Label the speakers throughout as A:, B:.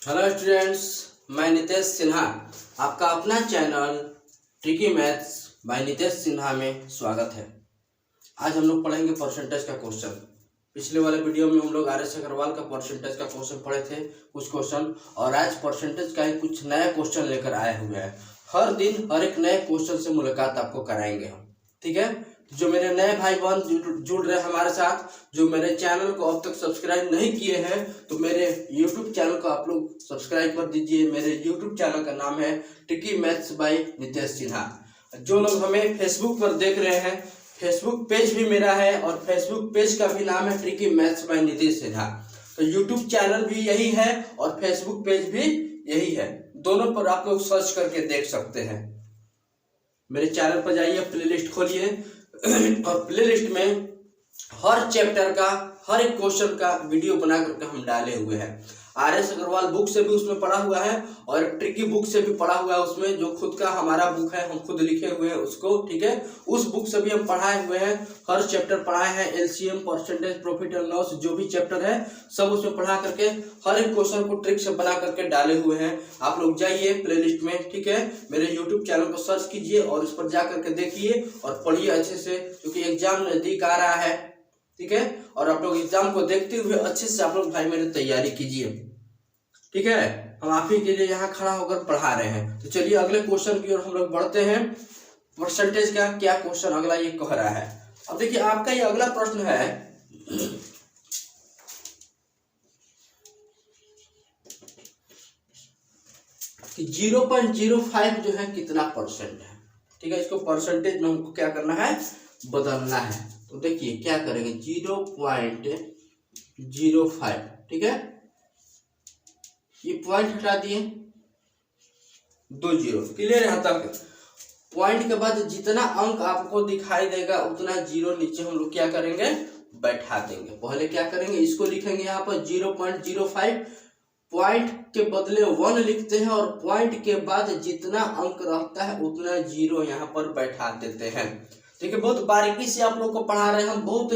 A: Hello students, मैं नितेश सिन्हा आपका अपना channel tricky maths by Nitesh Sinha में स्वागत है। आज हम लोग पढ़ेंगे परसेंटेज का क्वेश्चन। पिछले वाले वीडियो में हम लोग RS अग्रवाल का परसेंटेज का क्वेश्चन पढ़े थे कुछ क्वेश्चन, और आज परसेंटेज का ही कुछ नया क्वेश्चन लेकर आए हुए हैं। हर दिन हर एक नए क्वेश्चन से मुलाकात आपको कराएंगे हम, ठीक है। जो मेरे नए भाई बहन जुड़ रहे हैं हमारे साथ, जो मेरे चैनल को अब तक सब्सक्राइब नहीं किए हैं, तो मेरे YouTube चैनल को आप लोग सब्सक्राइब कर दीजिए। मेरे YouTube चैनल का नाम है tricky maths by Nitesh Sinha. जो लोग हमें फेसबुक पर देख रहे हैं, फेसबुक पेज भी मेरा है और फेसबुक पेज का भी नाम है tricky maths by Nitesh Sinha. तो YouTube चैनल भी यही है और फेसबुक पेज भी यही है, दोनों पर आप लोग सर्च करके देख सकते हैं। मेरे चैनल पर जाइए, प्लेलिस्ट खोलिए और प्लेलिस्ट में हर चैप्टर का हर एक क्वेश्चन का वीडियो बना करके हम डाले हुए हैं। RS अग्रवाल बुक से भी उसमें पढ़ा हुआ है और ट्रिकी बुक से भी पढ़ा हुआ है, उसमें जो खुद का हमारा बुक है, हम खुद लिखे हुए हैं उसको, ठीक है। उस बुक से भी हम पढ़ाए हुए हैं, हर चैप्टर पढ़ाए हैं। LCM, percentage, profit and loss, जो भी चैप्टर है सब उसमें पढ़ा करके हर एक क्वेश्चन को ट्रिक से बना करके डाले हुए हैं। आप लोग जाइए प्लेलिस्ट में, ठीक है। मेरे YouTube चैनल को सर्च कीजिए और उस पर जा करके देखिए और पढ़िए अच्छे से, क्योंकि एग्जाम नजदीक आ रहा है, ठीक है। और आप लोग एग्जाम को देखते हुए अच्छे से आप लोग भाई मेरी तैयारी कीजिए, ठीक है। हम आप ही के लिए यहाँ खड़ा होकर पढ़ा रहे हैं। तो चलिए अगले क्वेश्चन की ओर हम लोग बढ़ते हैं। परसेंटेज का क्या क्वेश्चन अगला ये कह रहा है। अब देखिए आपका ये अगला प्रश्न है कि 0.05 जो है कितना परसेंट है, ठीक है। इसको परसेंटेज में हमको क्या करना है, बदलना है। तो देखिए क्या करेंगे, 0.05, ठीक है। ये पॉइंट हटा दिए, 2 जीरो, क्लियर। यहाँ तक पॉइंट के बाद जितना अंक आपको दिखाई देगा उतना जीरो नीचे हम लोग क्या करेंगे, बैठा देंगे। पहले क्या करेंगे, इसको लिखेंगे यहाँ पर 0.05, पॉइंट के बदले 1 लिखते हैं और पॉइंट के बाद जितना अंक रहता है उतना जीरो यहाँ पर बैठा देते हैं। देखिए बहुत बारीकी से आप लोग को पढ़ा रहे हैं हम, बहुत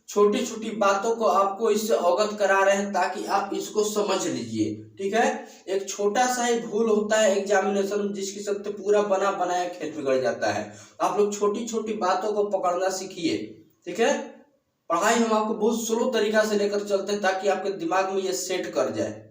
A: छोटी छोटी बातों को आपको इससे अवगत करा रहे हैं ताकि आप इसको समझ लीजिए, ठीक है। एक छोटा सा ही भूल होता है एग्जामिनेशन में, जिसकी सबसे पूरा बना बनाया खेल बिगड़ जाता है। आप लोग छोटी छोटी बातों को पकड़ना सीखिए, ठीक है। पढ़ाई हम आपको बहुत स्लो तरीका से लेकर चलते हैं ताकि आपके दिमाग में ये सेट कर जाए,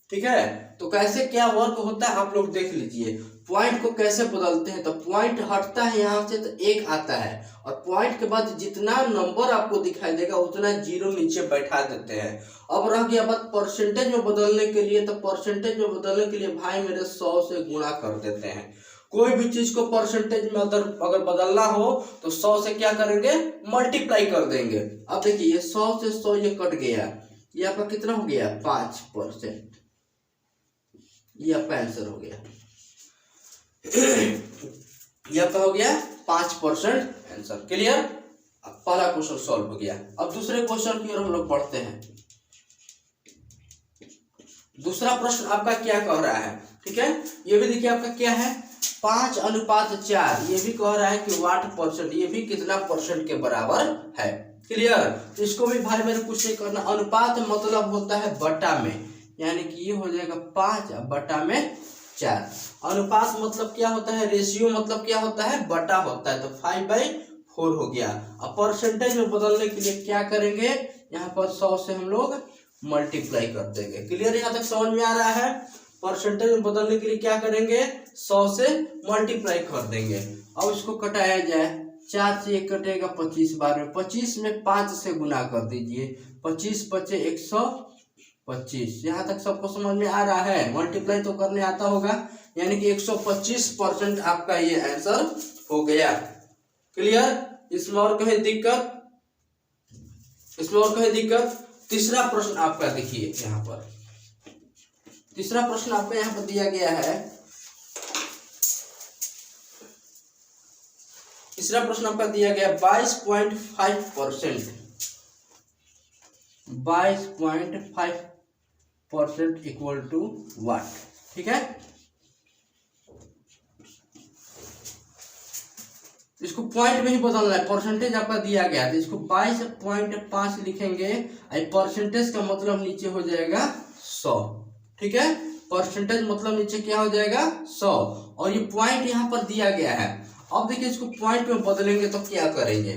A: ठीक है। तो कैसे क्या वर्क होता है आप लोग देख लीजिए। पॉइंट को कैसे बदलते हैं, तो पॉइंट हटता है यहाँ से तो 1 आता है और पॉइंट के बाद जितना नंबर आपको दिखाई देगा उतना जीरो नीचे बैठा देते हैं। अब रह गया बात परसेंटेज में बदलने के लिए, तो परसेंटेज में बदलने के लिए भाई मेरे 100 से गुणा कर देते हैं। कोई भी चीज को परसेंटेज में अगर बदलना हो तो 100 से क्या करेंगे, मल्टीप्लाई कर देंगे। अब देखिए ये 100 से 100 ये कट गया, ये आपका कितना हो गया, 5%। ये आपका आंसर हो गया, ये आपका हो गया 5% आंसर, क्लियर। अब पहला क्वेश्चन सॉल्व हो गया। अब दूसरे क्वेश्चन की ओर हम लोग बढ़ते हैं। दूसरा प्रश्न आपका क्या कह रहा है, ठीक है। ये भी देखिए आपका क्या है, 5:4। ये भी कह रहा है कि वाट परसेंट, ये भी कितना परसेंट के बराबर है, क्लियर। तो इसको भी भाई मेरे कुछ नहीं करना। अनुपात मतलब होता है बटा में, यानी कि ये हो जाएगा 5/4। अनुपात मतलब क्या होता है, रेशियो मतलब क्या होता है, बटा होता है, तो 5/4 हो गया। अब परसेंटेज में बदलने के लिए क्या करेंगे, यहाँ पर 100 से हम लोग मल्टीप्लाई कर देंगे, क्लियर। यहाँ तक समझ में आ रहा है। परसेंटेज में बदलने के लिए क्या करेंगे, 100 से मल्टीप्लाई कर देंगे। अब इसको कटाया जाए, 4 से 1 कटेगा, 25 बार में 25 में 5 से गुना कर दीजिए, 25 × 5 = 125। यहाँ तक सबको समझ में आ रहा है, मल्टीप्लाई तो करने आता होगा, यानी कि 125% आपका ये आंसर हो गया, क्लियर। इसमें और कहीं दिक्कत, इसमें और कहीं दिक्कत। तीसरा प्रश्न आपका देखिए, यहाँ पर तीसरा प्रश्न आपका यहाँ पर दिया गया है। तीसरा प्रश्न आपका दिया गया 22.5%, 22.5% इक्वल टू वाट, ठीक है। इसको पॉइंट में ही बदलना है, परसेंटेज आपका दिया गया है तो इसको 22.5 लिखेंगे। परसेंटेज का मतलब नीचे हो जाएगा 100, ठीक है। परसेंटेज मतलब नीचे क्या हो जाएगा 100, और ये पॉइंट यहाँ पर दिया गया है। अब देखिए इसको पॉइंट में बदलेंगे तो क्या करेंगे,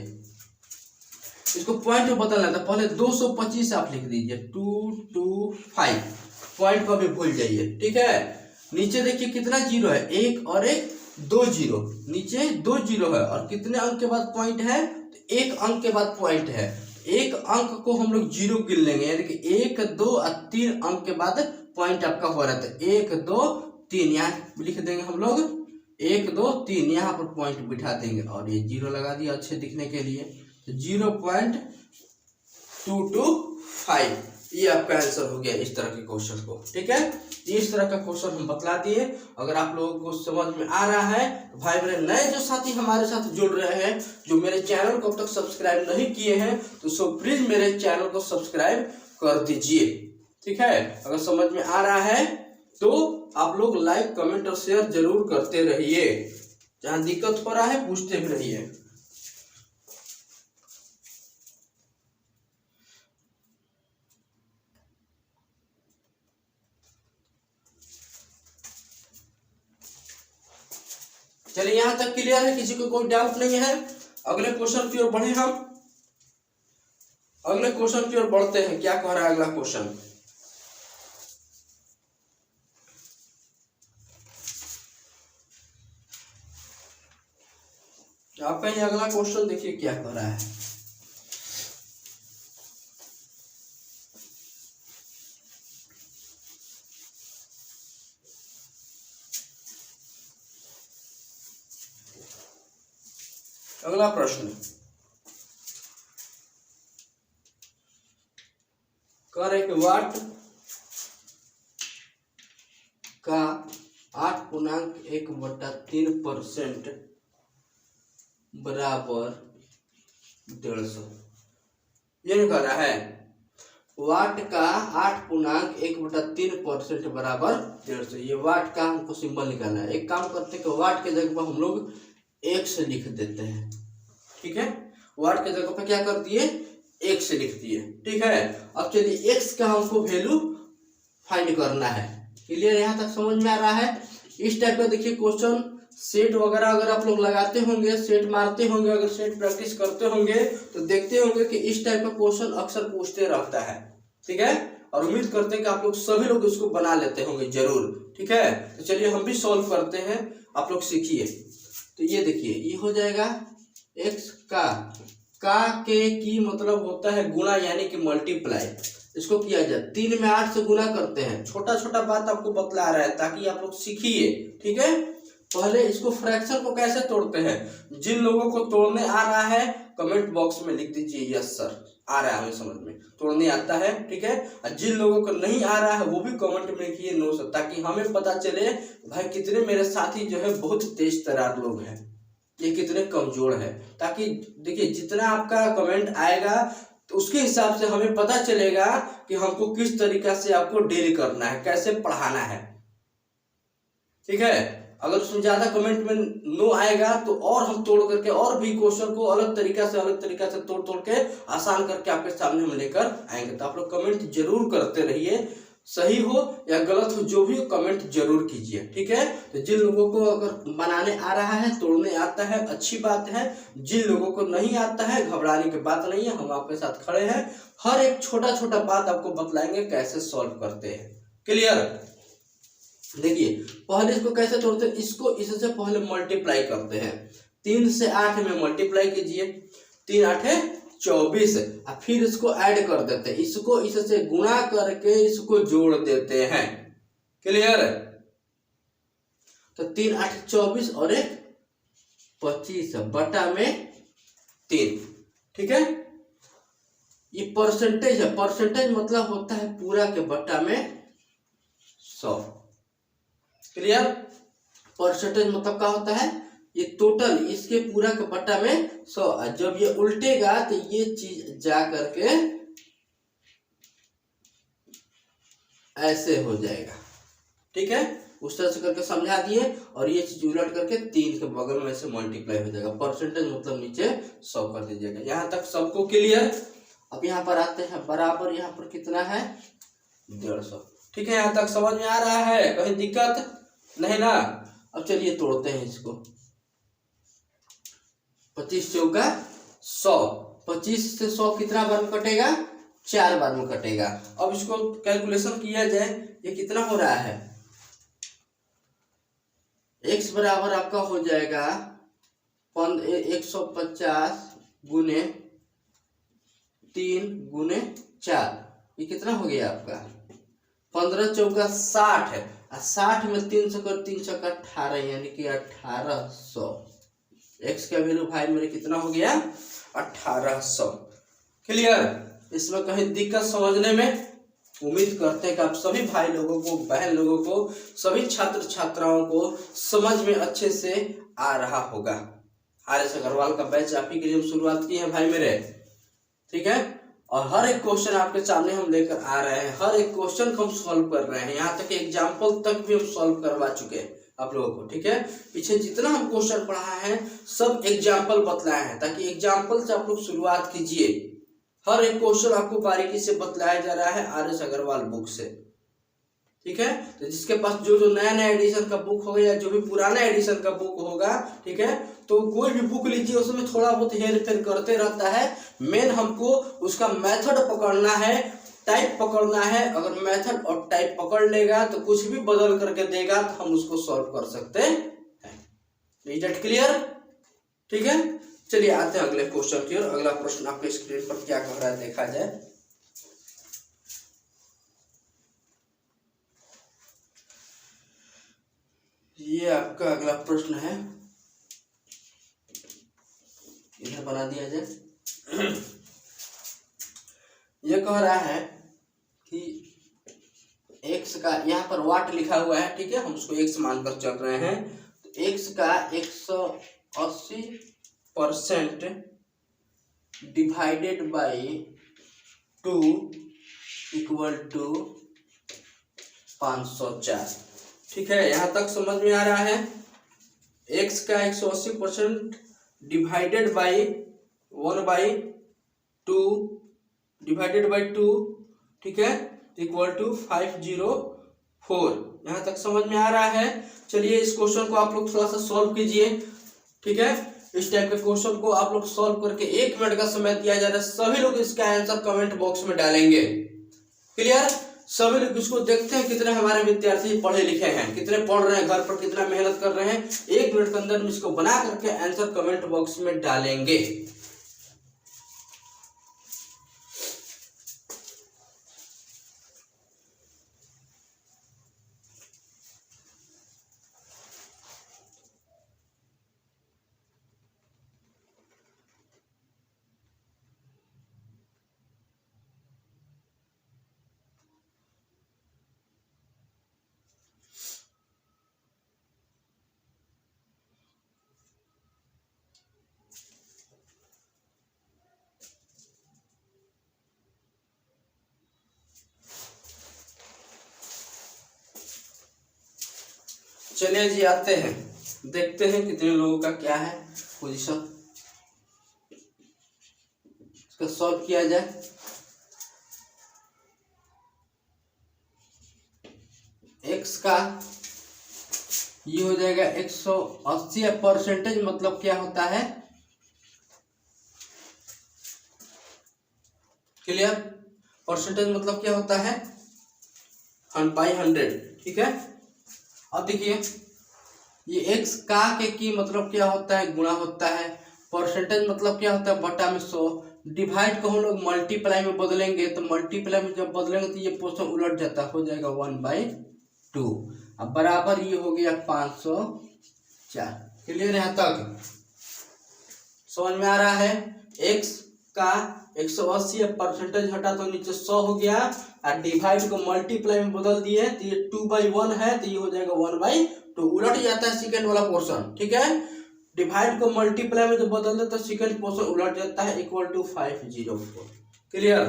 A: इसको पॉइंट में बदलना है तो पहले 225 आप लिख दीजिए, 225, पॉइंट को भी भूल जाइए, ठीक है। नीचे देखिए कितना जीरो है, एक और एक, 2 जीरो, नीचे 2 जीरो है, और कितने अंक के बाद पॉइंट है, तो 1 अंक के बाद पॉइंट है। एक अंक को हम लोग जीरो गिन लेंगे, यानी कि 1 2 और 3 अंक के बाद पॉइंट आपका हो रहा था, 1 2 3, यहाँ लिख देंगे हम लोग 1 2 3, यहाँ पर पॉइंट बिठा देंगे और ये जीरो लगा दिया अच्छे दिखने के लिए, तो 0.225 ये आपका आंसर हो गया इस तरह के क्वेश्चन को, ठीक है। इस तरह का क्वेश्चन हम बतला दिए। अगर आप लोगों को समझ में आ रहा है तो भाई मेरे नए जो साथी हमारे साथ जुड़ रहे हैं, जो मेरे चैनल को अब तक सब्सक्राइब नहीं किए हैं, तो सो प्लीज मेरे चैनल को सब्सक्राइब कर दीजिए, ठीक है। अगर समझ में आ रहा है तो आप लोग लाइक कमेंट और शेयर जरूर करते रहिए, जहां दिक्कत हो रहा है पूछते भी रहिए। चलिए यहां तक क्लियर है, किसी को कोई डाउट नहीं है। अगले क्वेश्चन की ओर बढ़े हम, अगले क्वेश्चन की ओर बढ़ते हैं। क्या कह रहा है अगला क्वेश्चन, आपका ये अगला क्वेश्चन देखिए क्या कह रहा है। अगला प्रश्न कह रहे कि वाट का 8.1/3% बराबर 150। ये कह रहा है वाट का 8.1/3% बराबर 150। ये वाट का हमको सिंबल निकालना है। एक काम करते हैं कि वाट के जगह पर हम लोग एक से लिख देते हैं, ठीक है। वाट के जगह पे क्या कर दिए, एक से लिख दिए, ठीक है। अब चलिए एक्स का हमको वैल्यू फाइंड करना है। क्लियर, यहाँ तक समझ में आ रहा है। इस टाइप का देखिए क्वेश्चन सेट वगैरह अगर आप लोग लगाते होंगे, सेट मारते होंगे, अगर सेट प्रैक्टिस करते होंगे तो देखते होंगे कि इस टाइप का क्वेश्चन अक्सर पूछते रहता है, ठीक है। और उम्मीद करते हैं कि आप लोग सभी लोग इसको बना लेते होंगे जरूर, ठीक है। तो चलिए हम भी सॉल्व करते हैं, आप लोग सीखिए। तो ये देखिए ये हो जाएगा एक्स का के की मतलब होता है गुणा यानी कि मल्टीप्लाई। इसको किया जाए 3 में 8 से गुना करते हैं। छोटा छोटा बात आपको बतला रहा है ताकि आप लोग सीखिए, ठीक है। पहले इसको फ्रैक्शन को कैसे तोड़ते हैं, जिन लोगों को तोड़ने आ रहा है कमेंट बॉक्स में लिख दीजिए यस सर, आ रहा है हमें समझ में, तोड़ने आता है, ठीक है। और जिन लोगों को नहीं आ रहा है वो भी कमेंट में लिखिए नो सर, ताकि हमें पता चले भाई कितने मेरे साथी जो है बहुत तेज तर्रार लोग हैं, ये कितने कमजोर है। ताकि देखिए जितना आपका कमेंट आएगा तो उसके हिसाब से हमें पता चलेगा कि हमको किस तरीका से आपको डील करना है, कैसे पढ़ाना है, ठीक है। अगर उसमें ज्यादा कमेंट में नो आएगा तो और हम तोड़ करके और भी क्वेश्चन को अलग तरीका से तोड़ के आसान करके आपके सामने हम लेकर आएंगे। तो आप लोग कमेंट जरूर करते रहिए, सही हो या गलत हो जो भी हो कमेंट जरूर कीजिए, ठीक है। तो जिन लोगों को अगर बनाने आ रहा है, तोड़ने आता है, अच्छी बात है। जिन लोगों को नहीं आता है घबराने की बात नहीं है, हम आपके साथ खड़े हैं। हर एक छोटा छोटा बात आपको बतलाएंगे कैसे सॉल्व करते हैं। क्लियर, देखिए पहले इसको कैसे तोड़ते हैं, इसको इससे पहले मल्टीप्लाई करते हैं। 3 से 8 में मल्टीप्लाई कीजिए, 3 8 24, और फिर इसको ऐड कर देते हैं, इसको इससे गुणा करके इसको जोड़ देते हैं। क्लियर, तो 3 8 24 और 1 25 बटा में 3, ठीक है। ये परसेंटेज है, परसेंटेज मतलब होता है पूरा के बटा में 100। क्लियर, परसेंटेज मतलब क्या होता है, ये टोटल इसके पूरा के बटा में 100। जब ये उल्टेगा तो ये चीज जा करके ऐसे हो जाएगा, ठीक है। उस तरह से करके समझा दिए, और ये चीज उलट करके 3 के बगल में से मल्टीप्लाई हो जाएगा। परसेंटेज मतलब नीचे 100 कर दीजिएगा। यहाँ तक सबको क्लियर। अब यहाँ पर आते हैं बराबर, यहाँ पर कितना है 150। ठीक है, यहाँ तक समझ में आ रहा है? कहीं दिक्कत नहीं ना? अब चलिए तोड़ते हैं इसको। 25 चौका 100, 25 से 100 कितना बार में कटेगा? 4 बार में कटेगा। अब इसको कैलकुलेशन किया जाए, ये कितना हो रहा है? x बराबर आपका हो जाएगा 150 गुने 3 गुने 4, ये कितना हो गया आपका? 15 चौका 60 है, 60 में 300 कर 300 का 18, यानी कि 1800। x का वैल्यू भाई मेरे कितना हो गया? 1800। क्लियर? इसमें कहीं दिक्कत समझने में? उम्मीद करते हैं कि आप सभी भाई लोगों को, बहन लोगों को, सभी छात्र छात्राओं को समझ में अच्छे से आ रहा होगा। RS अग्रवाल का बैच आप ही के लिए हम शुरुआत की है भाई मेरे, ठीक है। और हर एक क्वेश्चन आपके सामने हम लेकर आ रहे हैं, हर एक क्वेश्चन को हम सॉल्व कर रहे हैं, यहाँ तक एग्जाम्पल तक भी हम सॉल्व करवा चुके हैं आप लोगों को, ठीक है। पीछे जितना हम क्वेश्चन पढ़ा है सब एग्जाम्पल बतलाए हैं, ताकि एग्जाम्पल से आप लोग शुरुआत कीजिए। हर एक क्वेश्चन आपको बारीकी से बतलाया जा रहा है RS अग्रवाल बुक से, ठीक है। तो जिसके पास जो नया एडिशन का बुक होगा या जो भी पुराना एडिशन का बुक होगा, ठीक है, तो कोई भी बुक लीजिए, उसमें थोड़ा बहुत हेर फेर करते रहता है। मेन हमको उसका मेथड पकड़ना है, टाइप पकड़ना है। अगर मेथड और टाइप पकड़ लेगा तो कुछ भी बदल करके देगा तो हम उसको सॉल्व कर सकते हैं। Is that clear? ठीक है, चलिए आते हैं अगले क्वेश्चन की ओर। अगला प्रश्न आपके स्क्रीन पर क्या कह रहा है देखा जाए। ये आपका अगला प्रश्न है, इधर बना दिया जाए। ये कह रहा है कि x का, यहाँ पर वाट लिखा हुआ है, ठीक है, हम उसको x मानकर चल रहे हैं। तो x का 180% डिवाइडेड बाई 2 इक्वल टू 504, ठीक है। यहाँ तक समझ में आ रहा है? x का 180% डिवाइडेड बाई 1/2 डिवाइडेड बाई 2, ठीक है, इक्वल टू 504। यहाँ तक समझ में आ रहा है? चलिए इस क्वेश्चन को आप लोग थोड़ा सा सॉल्व कीजिए, ठीक है। इस टाइप के क्वेश्चन को आप लोग सॉल्व करके 1 मिनट का समय दिया जा रहा है। सभी लोग इसका आंसर कमेंट बॉक्स में डालेंगे। क्लियर? सभी लोग इसको देखते हैं कितने हमारे विद्यार्थी पढ़े लिखे हैं, कितने पढ़ रहे हैं, घर पर कितना मेहनत कर रहे हैं। 1 मिनट के अंदर में इसको बना करके आंसर कमेंट बॉक्स में डालेंगे। चलिए जी आते हैं, देखते हैं कितने लोगों का क्या है पोजीशन, इसका सॉल्व किया जाए। x का ये हो जाएगा 180 परसेंटेज, मतलब क्या होता है? क्लियर? परसेंटेज मतलब क्या होता है? 1/100, ठीक है। अब देखिए ये x का के की मतलब क्या होता है? गुणा होता है। परसेंटेज मतलब क्या होता है? बटा में 100। डिवाइड को हम लोग मल्टीप्लाई में बदलेंगे, तो मल्टीप्लाई में जब बदलेंगे तो ये पोर्शन उलट जाता है, हो जाएगा 1/2। अब बराबर ये हो गया 504। क्लियर? यहाँ तक समझ में आ रहा है? x का 180 परसेंटेज हटा तो नीचे 100 हो गया, और डिवाइड को मल्टीप्लाई में बदल दिए तो ये 2/1 है, तो ये हो जाएगा 1/2। उलट जाता है सेकंड वाला पोर्शन, ठीक है। डिवाइड को मल्टीप्लाई में जो बदल दे तो सेकंड पोर्शन उलट जाता है, इक्वल टू 504। क्लियर?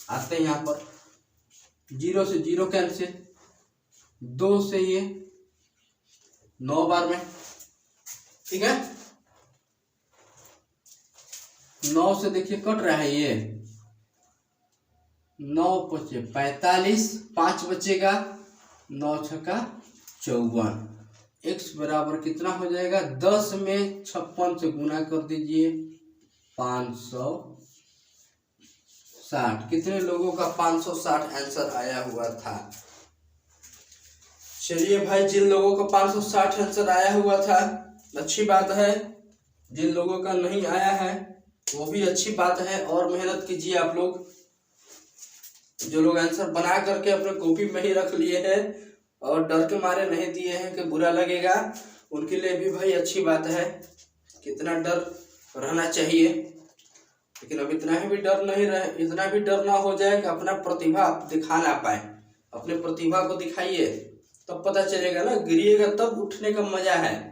A: आते हैं यहाँ पर 0 से 0 कैंसिल, 2 से ये 9 बार में, ठीक है। 9 से देखिए कट रहा है, ये 9 पचे 45, 5 बचेगा, 9 छक्का 54। x बराबर कितना हो जाएगा, 10 में 56 से गुना कर दीजिए, 560। कितने लोगों का 560 आंसर आया हुआ था? चलिए भाई, जिन लोगों का 560 आंसर आया हुआ था अच्छी बात है, जिन लोगों का नहीं आया है वो भी अच्छी बात है, और मेहनत कीजिए आप लोग। जो लोग आंसर बना करके अपने कॉपी में ही रख लिए हैं और डर के मारे नहीं दिए हैं कि बुरा लगेगा, उनके लिए भी भाई अच्छी बात है। कितना डर रहना चाहिए, लेकिन अब इतना भी डर नहीं रहे, इतना भी डर ना हो जाए कि अपना प्रतिभा दिखा ना पाए। अपने प्रतिभा को दिखाइए, तब पता चलेगा ना, गिरिएगा तब उठने का मजा है।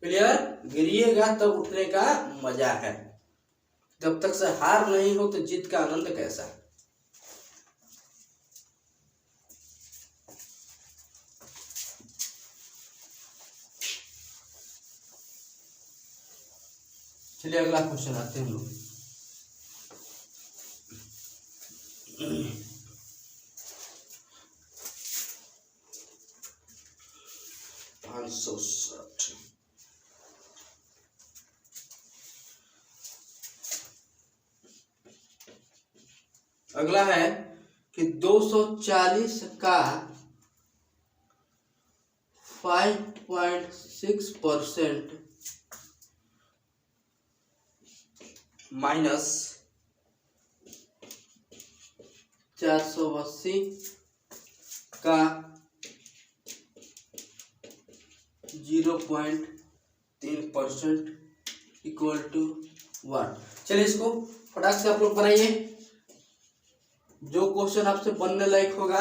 A: क्लियर? गिरिएगा तब उठने का मजा है। जब तक से हार नहीं हो तो जीत का आनंद कैसा? चलिए अगला क्वेश्चन आते हैं हम लोग। 560। अगला है कि 240 का 5.6% माइनस 480 का 0.3% इक्वल टू 1। चलिए इसको फटाक से आप लोग बनाइए। जो क्वेश्चन आपसे बनने लायक होगा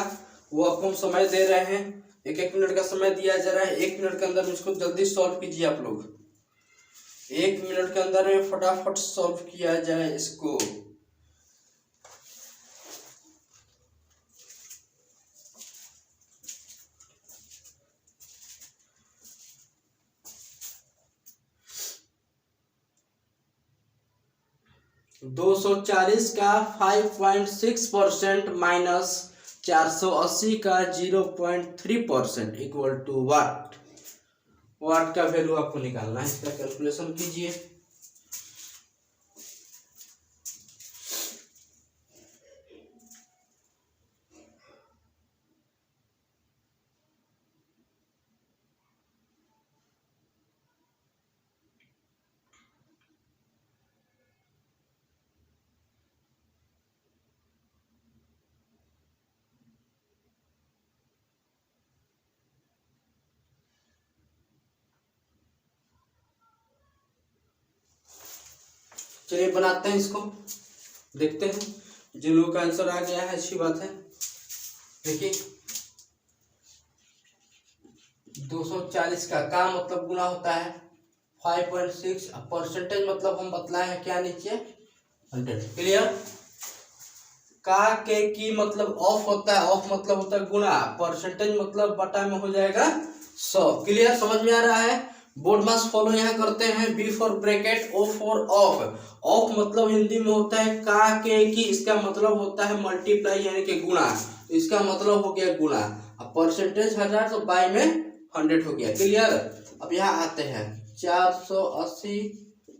A: वो आपको हम समय दे रहे हैं, 1-1 मिनट का समय दिया जा रहा है। 1 मिनट के अंदर इसको जल्दी सॉल्व कीजिए आप लोग। 1 मिनट के अंदर में फटाफट सॉल्व किया जाए इसको। दो 240 का 5.6% माइनस 480 का 0.3% इक्वल टू वाट। वाट का वैल्यू आपको निकालना है, इसका कैलकुलेशन कीजिए। चलिए बनाते हैं इसको, देखते हैं। जिन लोगों का आंसर आ गया है अच्छी बात है। देखिए 240 का मतलब गुना होता है 5.6, परसेंटेज मतलब हम बतलाए हैं क्या नीचे 100। क्लियर? का के की मतलब ऑफ होता है, ऑफ मतलब होता है गुना, परसेंटेज मतलब बटा में हो जाएगा 100। क्लियर? समझ में आ रहा है? बोर्ड मास फॉलो यहाँ करते हैं। B for bracket, O for of. Of मतलब हिंदी में होता है का के की, इसका मतलब होता है मल्टीप्लाई यानी कि गुणा, इसका मतलब हो गया गुणा। अब परसेंटेज 1000 तो बाई में 100 हो गया। क्लियर? अब यहाँ आते हैं 480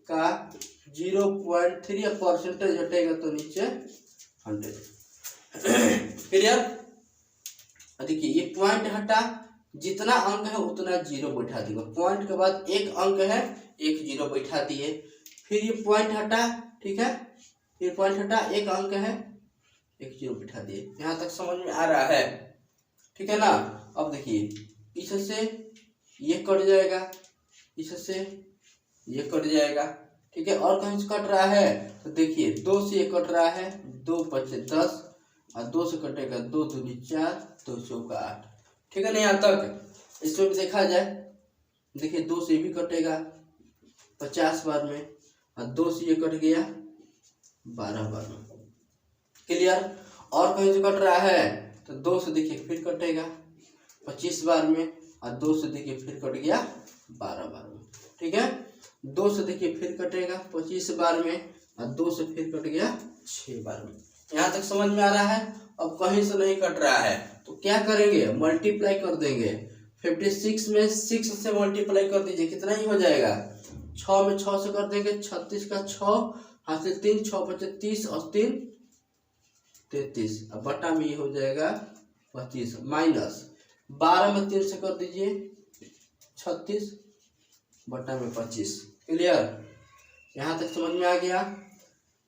A: का 0.3, परसेंटेज हटेगा तो नीचे 100। क्लियर? देखिए ये पॉइंट हटा, जितना अंक है उतना जीरो बैठा दिए। पॉइंट के बाद एक अंक है, एक जीरो बैठा दिए। फिर ये पॉइंट हटा, ठीक है, फिर पॉइंट हटा, एक अंक है, एक जीरो बैठा दिए। यहाँ तक समझ में आ रहा है? ठीक है ना? अब देखिए इससे ये कट जाएगा, इससे ये कट जाएगा, ठीक है। और कहीं से कट रहा है तो देखिए 2 से ये कट रहा है, 2 पचे 10 और 2 से कटेगा 2 दूनी 4, 2 चौका 8। ठीक है ना? यहाँ तक इसमें भी देखा जाए, देखिए 2 से भी कटेगा 50 बार में और 2 से ये कट गया 12 बार में। क्लियर? और कहीं से कट रहा है तो 2 से देखिए फिर कटेगा 25 बार में और 2 से देखिए फिर कट गया 12 बार में। ठीक है? 2 से देखिए फिर कटेगा 25 बार में और 2 से फिर कट गया 6 बार में। यहाँ तक समझ में आ रहा है? अब कहीं से नहीं कट रहा है, तो क्या करेंगे, मल्टीप्लाई कर देंगे। 56 में 6 से मल्टीप्लाई कर दीजिए, कितना ही हो जाएगा, 6 में 6 से कर देंगे, 36 का 6, हाथ से 3, 6 बचे 30 और 3 33, अब बटा में ये हो जाएगा 25, माइनस 12 में 3 से कर दीजिए 36 बटा में 25। क्लियर, यहाँ तक समझ में आ गया।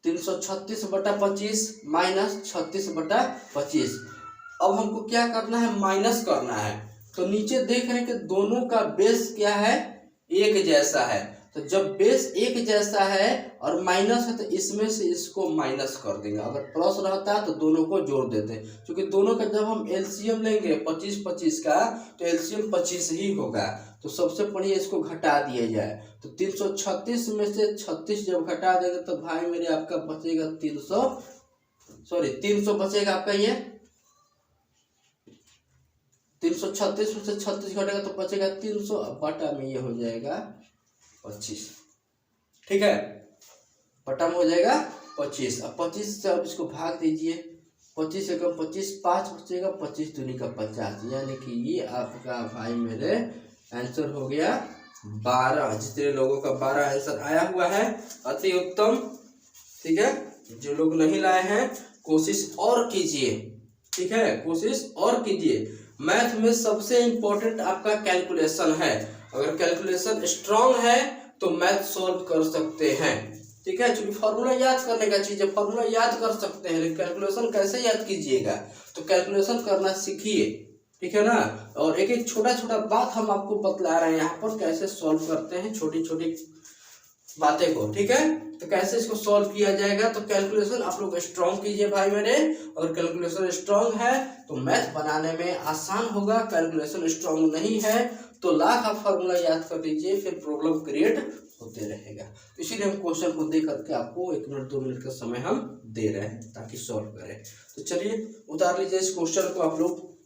A: 336 बटा 25 माइनस 36 बटा 25। अब हमको क्या करना है, माइनस करना है। तो नीचे देख रहे हैं कि दोनों का बेस क्या है, एक जैसा है। तो जब बेस एक जैसा है और माइनस है तो इसमें से इसको माइनस कर देंगे। अगर प्लस रहता है तो दोनों को जोड़ देते हैं, क्योंकि दोनों का जब हम एलसीएम लेंगे 25-25 का तो एलसीएम 25 ही होगा। तो सबसे पहले इसको घटा दिया जाए। तो 336 में से 36 जब घटा देंगे तो भाई मेरे आपका बचेगा 300 बचेगा आपका, ये 336 में से 36 घटेगा तो बचेगा 300, अब बटा में ये हो जाएगा 25। ठीक है, बटा में हो जाएगा 25। अब 25 से अब इसको भाग दीजिए, 25 एकम 25, 5 बचेगा, 25 दूनी का 50, यानी कि ये आपका भाई मेरे आंसर हो गया 12। जितने लोगों का 12 आंसर आया हुआ है अति उत्तम। ठीक है, जो लोग नहीं लाए हैं कोशिश और कीजिए। ठीक है, कोशिश और कीजिए। मैथ में सबसे इंपॉर्टेंट आपका कैलकुलेशन है। अगर कैलकुलेशन स्ट्रांग है तो मैथ सॉल्व कर सकते हैं। ठीक है, क्योंकि फॉर्मूला याद करने का चीज है, फॉर्मूला याद कर सकते हैं, लेकिन कैलकुलेशन कैसे याद कीजिएगा, तो कैलकुलेशन करना सीखिए। ठीक है ना, और एक एक छोटा छोटा बात हम आपको बतला रहे हैं यहाँ पर, कैसे सॉल्व करते हैं छोटी छोटी बातें को। ठीक है, तो कैसे इसको सॉल्व किया जाएगा, तो कैलकुलेशन आप लोग स्ट्रांग कीजिए भाई मेरे। अगर कैलकुलेशन स्ट्रांग है तो मैथ बनाने में आसान होगा। कैलकुलेशन स्ट्रांग नहीं है तो लाख आप फॉर्मूला याद कर लीजिए, फिर प्रॉब्लम क्रिएट होते रहेगा। तो इसीलिए हम क्वेश्चन को दे करके आपको 1 मिनट 2 मिनट का समय हम दे रहे हैं ताकि सॉल्व करें। तो चलिए उतार लीजिए इस क्वेश्चन को आप लोग।